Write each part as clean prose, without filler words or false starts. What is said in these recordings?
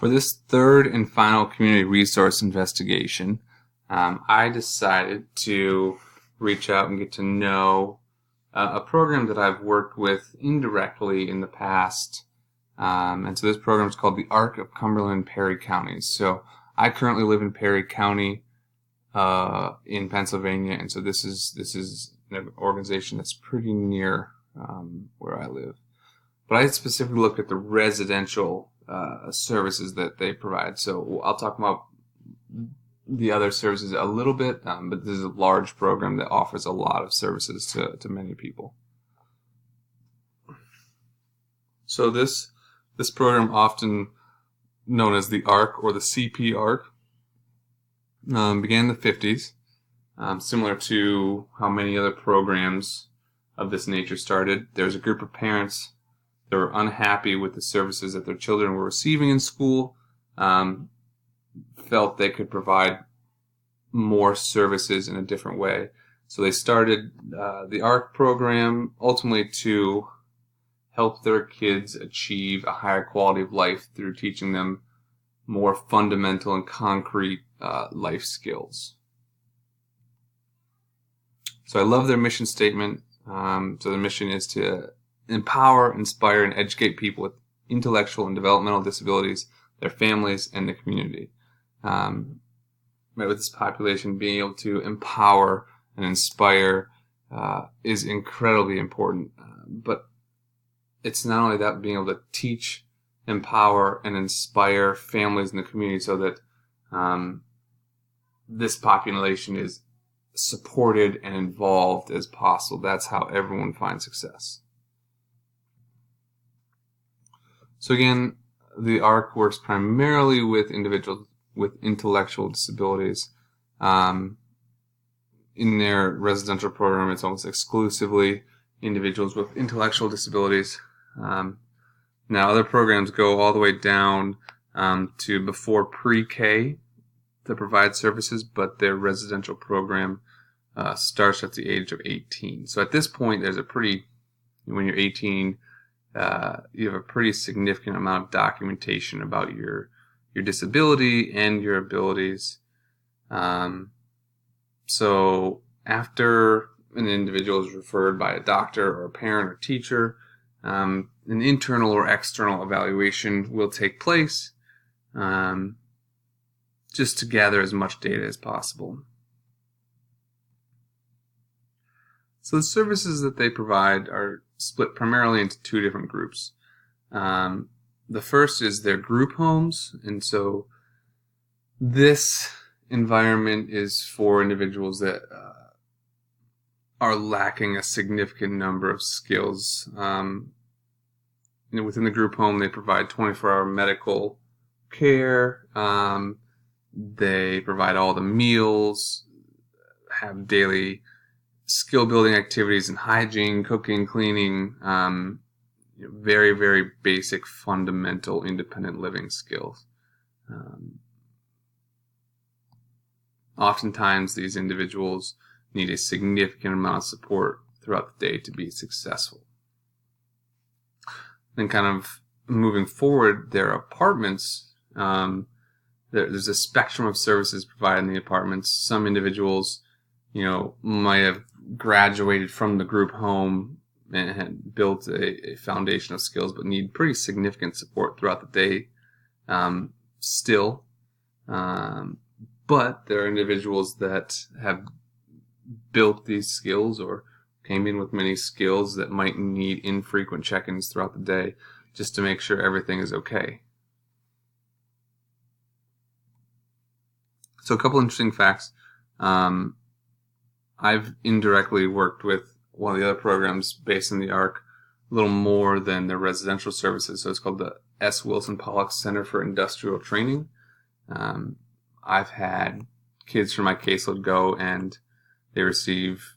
For this third and final community resource investigation, I decided to reach out and get to know a program that I've worked with indirectly in the past. And so this program is called the ARC of Cumberland and Perry Counties. So I currently live in Perry County in Pennsylvania, and so this is an organization that's pretty near where I live. But I specifically looked at the residential services that they provide. So I'll talk about the other services a little bit, but this is a large program that offers a lot of services to many people. So this program, often known as the ARC or the CP ARC, began in the 50s, similar to how many other programs of this nature started. There's a group of parents that were unhappy with the services that their children were receiving in school, felt they could provide more services in a different way. So they started the ARC program ultimately to help their kids achieve a higher quality of life through teaching them more fundamental and concrete life skills. So I love their mission statement. So the mission is to empower, inspire, and educate people with intellectual and developmental disabilities, their families, and the community. With this population, being able to empower and inspire is incredibly important. But it's not only that, being able to teach, empower, and inspire families in the community so that this population is supported and involved as possible. That's how everyone finds success. So again, the ARC works primarily with individuals with intellectual disabilities. In their residential program, it's almost exclusively individuals with intellectual disabilities. Now, other programs go all the way down to before pre-K to provide services, but their residential program starts at the age of 18. So at this point, when you're 18, you have a pretty significant amount of documentation about your disability and your abilities. So after an individual is referred by a doctor or a parent or teacher, an internal or external evaluation will take place just to gather as much data as possible. So the services that they provide are split primarily into two different groups. The first is their group homes, and so this environment is for individuals that are lacking a significant number of skills. Within the group home, they provide 24-hour medical care. They provide all the meals, have daily skill-building activities in hygiene, cooking, cleaning, very, very basic, fundamental, independent living skills. Oftentimes, these individuals need a significant amount of support throughout the day to be successful. Then kind of moving forward, their apartments, there's a spectrum of services provided in the apartments. Some individuals, might have graduated from the group home and had built a foundation of skills, but need pretty significant support throughout the day still. But there are individuals that have built these skills or came in with many skills that might need infrequent check-ins throughout the day just to make sure everything is okay. So a couple interesting facts. I've indirectly worked with one of the other programs based in the ARC a little more than their residential services. So it's called the S. Wilson Pollock Center for Industrial Training. I've had kids from my caseload go and they receive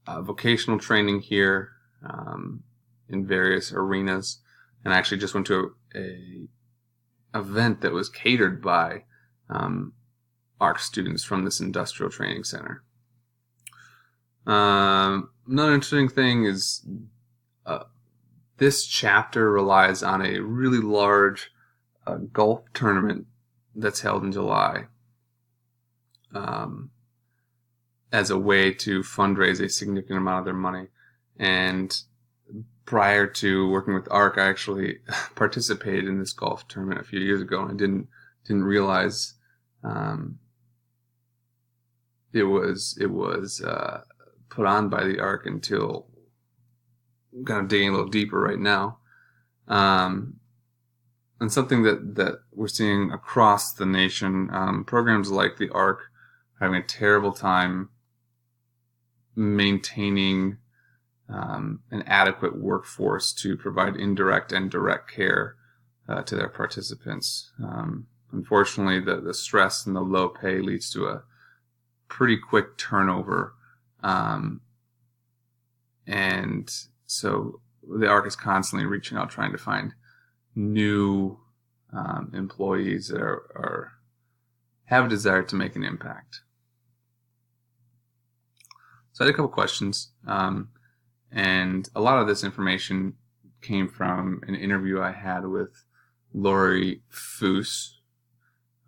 vocational training here in various arenas. And I actually just went to a event that was catered by ARC students from this industrial training center. Another interesting thing is this chapter relies on a really large a golf tournament that's held in July as a way to fundraise a significant amount of their money. And prior to working with ARC, I actually participated in this golf tournament a few years ago, and I didn't realize it was put on by the ARC until kind of digging a little deeper right now. And something that we're seeing across the nation, programs like the ARC are having a terrible time maintaining an adequate workforce to provide indirect and direct care to their participants. Unfortunately, the stress and the low pay leads to a pretty quick turnover. And so the ARC is constantly reaching out, trying to find new employees that have a desire to make an impact. So I had a couple questions, and a lot of this information came from an interview I had with Lori Foose,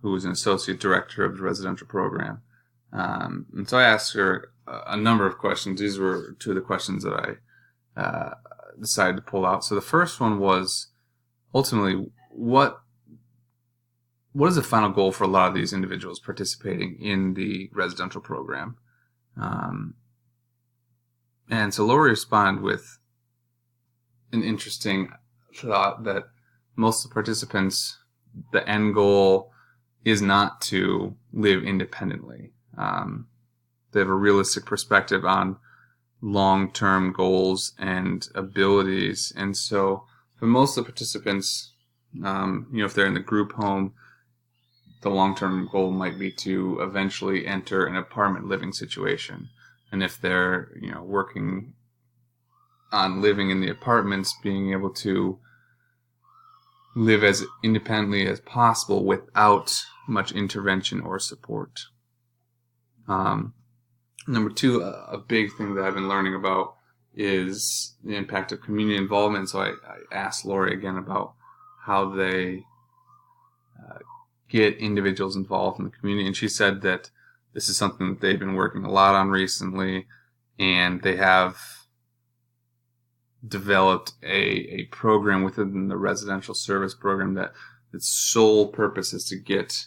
who was an associate director of the residential program. And so I asked her a number of questions. These were two of the questions that I decided to pull out. So the first one was, ultimately, what is the final goal for a lot of these individuals participating in the residential program? And so Lori responded with an interesting thought that most of the participants, the end goal is not to live independently. They have a realistic perspective on long-term goals and abilities. And so for most of the participants, if they're in the group home, the long-term goal might be to eventually enter an apartment living situation. And if they're, working on living in the apartments, being able to live as independently as possible without much intervention or support. Number two, a big thing that I've been learning about is the impact of community involvement. So I asked Lori again about how they get individuals involved in the community. And she said that this is something that they've been working a lot on recently, and they have developed a program within the residential service program that its sole purpose is to get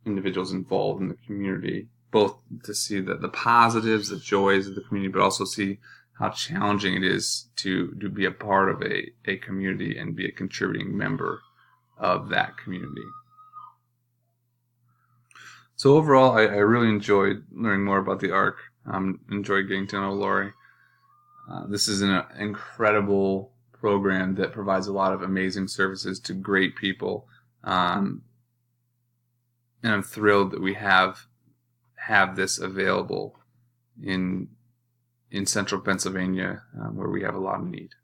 individuals involved in the community, both to see the positives, the joys of the community, but also see how challenging it is to be a part of a community and be a contributing member of that community. So overall, I really enjoyed learning more about the ARC. Enjoyed getting to know Lori. This is an incredible program that provides a lot of amazing services to great people. And I'm thrilled that we have this available in central Pennsylvania, where we have a lot of need.